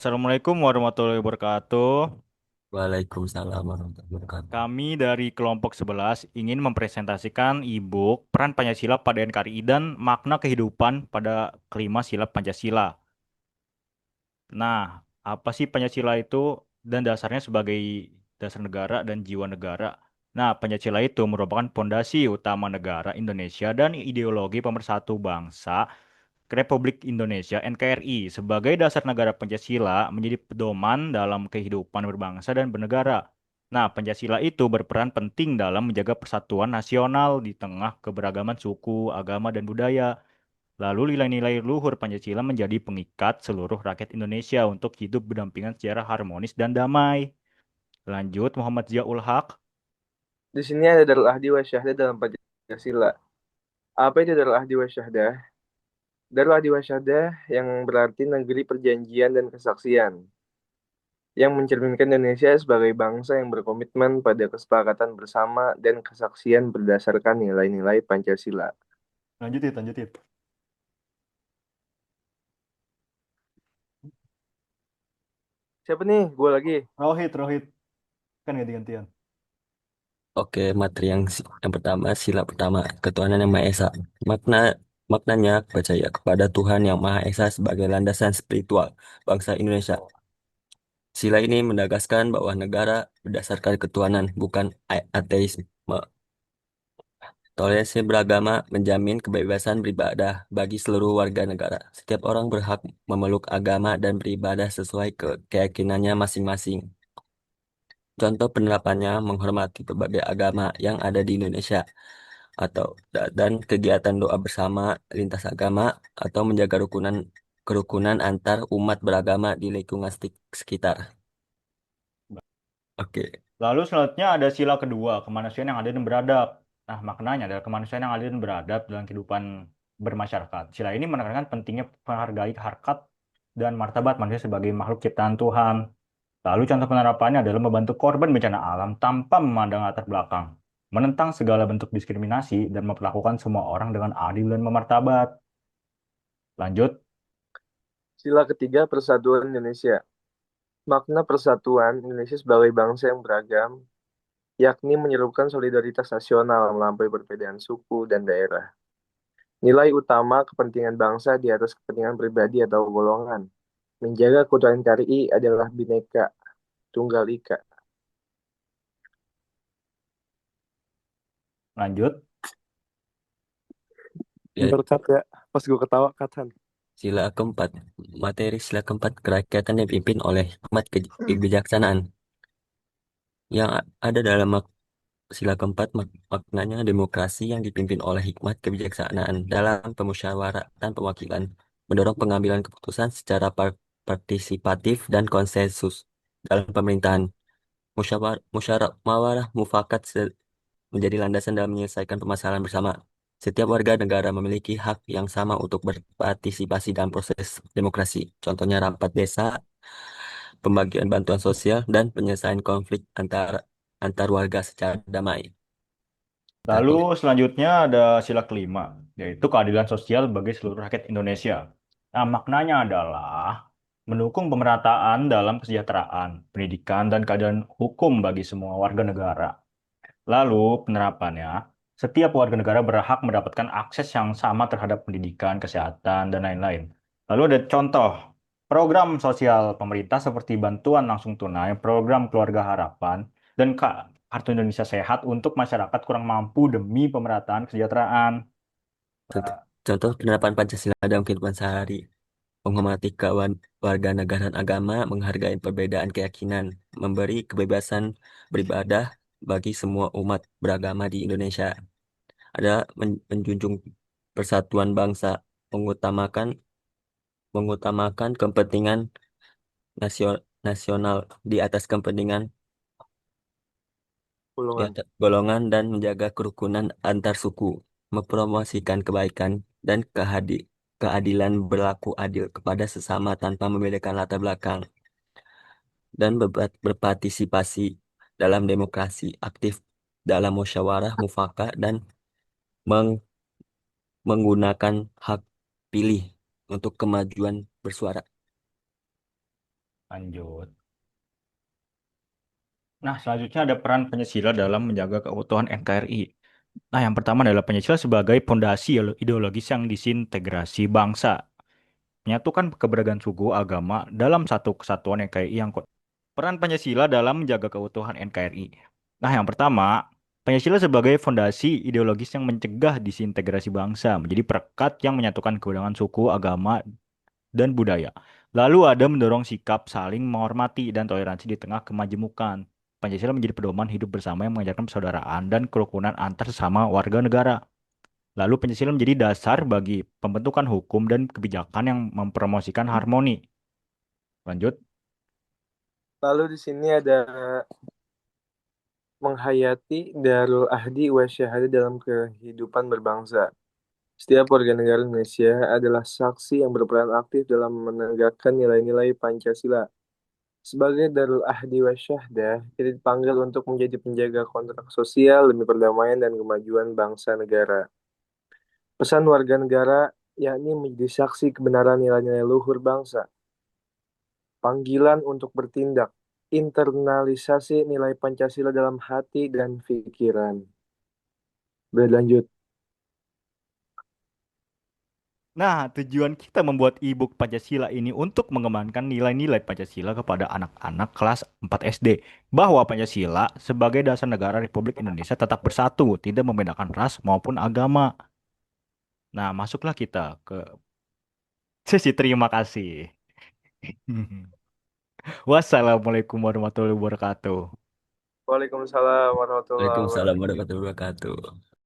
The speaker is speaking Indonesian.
Assalamualaikum warahmatullahi wabarakatuh. Waalaikumsalam warahmatullahi wabarakatuh. Kami dari kelompok 11 ingin mempresentasikan e-book Peran Pancasila pada NKRI dan Makna Kehidupan pada kelima sila Pancasila. Nah, apa sih Pancasila itu dan dasarnya sebagai dasar negara dan jiwa negara? Nah, Pancasila itu merupakan pondasi utama negara Indonesia dan ideologi pemersatu bangsa Republik Indonesia (NKRI) sebagai dasar negara Pancasila menjadi pedoman dalam kehidupan berbangsa dan bernegara. Nah, Pancasila itu berperan penting dalam menjaga persatuan nasional di tengah keberagaman suku, agama, dan budaya. Lalu nilai-nilai luhur Pancasila menjadi pengikat seluruh rakyat Indonesia untuk hidup berdampingan secara harmonis dan damai. Lanjut, Muhammad Ziaul Haq. Di sini ada Darul Ahdi wa Syahdah dalam Pancasila. Apa itu Darul Ahdi wa Syahdah? Darul Ahdi wa Syahdah yang berarti negeri perjanjian dan kesaksian, yang mencerminkan Indonesia sebagai bangsa yang berkomitmen pada kesepakatan bersama dan kesaksian berdasarkan nilai-nilai Pancasila. Lanjut. Siapa nih? Gue lagi. Rohit. Kan ganti-gantian. Oke, materi yang pertama, sila pertama, ketuhanan yang Maha Esa. Makna maknanya percaya kepada Tuhan yang Maha Esa sebagai landasan spiritual bangsa Indonesia. Sila ini menegaskan bahwa negara berdasarkan ketuhanan, bukan ateisme. Toleransi beragama menjamin kebebasan beribadah bagi seluruh warga negara. Setiap orang berhak memeluk agama dan beribadah sesuai keyakinannya masing-masing. Contoh penerapannya menghormati berbagai agama yang ada di Indonesia dan kegiatan doa bersama lintas agama atau menjaga kerukunan antar umat beragama di lingkungan sekitar. Oke, Lalu selanjutnya ada sila kedua, kemanusiaan yang adil dan beradab. Nah, maknanya adalah kemanusiaan yang adil dan beradab dalam kehidupan bermasyarakat. Sila ini menekankan pentingnya menghargai harkat dan martabat manusia sebagai makhluk ciptaan Tuhan. Lalu contoh penerapannya adalah membantu korban bencana alam tanpa memandang latar belakang, menentang segala bentuk diskriminasi dan memperlakukan semua orang dengan adil dan memartabat. Lanjut. Sila ketiga, Persatuan Indonesia. Makna persatuan Indonesia sebagai bangsa yang beragam, yakni menyerukan solidaritas nasional melampaui perbedaan suku dan daerah. Nilai utama kepentingan bangsa di atas kepentingan pribadi atau golongan. Menjaga keutuhan KRI adalah Bhinneka Tunggal Ika. Lanjut. ya, Bener kat ya, pas gue ketawa katan. sila keempat. Materi sila keempat kerakyatan yang dipimpin oleh hikmat kebijaksanaan. Yang ada dalam sila keempat maknanya demokrasi yang dipimpin oleh hikmat kebijaksanaan dalam pemusyawaratan pewakilan, mendorong pengambilan keputusan secara partisipatif dan konsensus dalam pemerintahan. Musyawarah mufakat menjadi landasan dalam menyelesaikan permasalahan bersama. Setiap warga negara memiliki hak yang sama untuk berpartisipasi dalam proses demokrasi. Contohnya rapat desa, pembagian bantuan sosial, dan penyelesaian konflik antar warga secara damai. Lalu Terakhir, selanjutnya ada sila kelima, yaitu keadilan sosial bagi seluruh rakyat Indonesia. Nah, maknanya adalah mendukung pemerataan dalam kesejahteraan, pendidikan, dan keadilan hukum bagi semua warga negara. Lalu penerapannya, setiap warga negara berhak mendapatkan akses yang sama terhadap pendidikan, kesehatan, dan lain-lain. Lalu ada contoh program sosial pemerintah seperti bantuan langsung tunai, program keluarga harapan, dan Kartu Indonesia Sehat untuk masyarakat kurang mampu demi pemerataan kesejahteraan. contoh penerapan Pancasila dalam kehidupan sehari, menghormati warga negara dan agama, menghargai perbedaan keyakinan, memberi kebebasan beribadah bagi semua umat beragama di Indonesia. Ada menjunjung persatuan bangsa, mengutamakan mengutamakan kepentingan nasional di atas kepentingan Golongan. golongan dan menjaga kerukunan antar suku, mempromosikan kebaikan dan keadilan berlaku adil kepada sesama tanpa membedakan latar belakang dan berpartisipasi dalam demokrasi aktif dalam musyawarah mufakat dan meng- menggunakan hak pilih untuk kemajuan bersuara. Lanjut. Nah, selanjutnya ada peran Pancasila dalam menjaga keutuhan NKRI. Nah, yang pertama adalah Pancasila sebagai pondasi ideologis yang disintegrasi bangsa, menyatukan keberagaman suku, agama dalam satu kesatuan NKRI yang kuat. Peran Pancasila dalam menjaga keutuhan NKRI. Nah, yang pertama, Pancasila sebagai fondasi ideologis yang mencegah disintegrasi bangsa, menjadi perekat yang menyatukan keberagaman suku, agama, dan budaya. Lalu ada mendorong sikap saling menghormati dan toleransi di tengah kemajemukan. Pancasila menjadi pedoman hidup bersama yang mengajarkan persaudaraan dan kerukunan antar sesama warga negara. Lalu Pancasila menjadi dasar bagi pembentukan hukum dan kebijakan yang mempromosikan harmoni. Lanjut. Lalu di sini ada menghayati Darul Ahdi wa Syahadah dalam kehidupan berbangsa. Setiap warga negara Indonesia adalah saksi yang berperan aktif dalam menegakkan nilai-nilai Pancasila. Sebagai Darul Ahdi wa Syahdah, kita dipanggil untuk menjadi penjaga kontrak sosial demi perdamaian dan kemajuan bangsa negara. Pesan warga negara yakni menjadi saksi kebenaran nilai-nilai luhur bangsa. Panggilan untuk bertindak, internalisasi nilai Pancasila dalam hati dan pikiran. Berlanjut. Nah, tujuan kita membuat e-book Pancasila ini untuk mengembangkan nilai-nilai Pancasila kepada anak-anak kelas 4 SD. Bahwa Pancasila sebagai dasar negara Republik Indonesia tetap bersatu, tidak membedakan ras maupun agama. Nah, masuklah kita ke sesi terima kasih. Wassalamualaikum warahmatullahi wabarakatuh. Waalaikumsalam warahmatullahi Waalaikumsalam wabarakatuh. warahmatullahi wabarakatuh.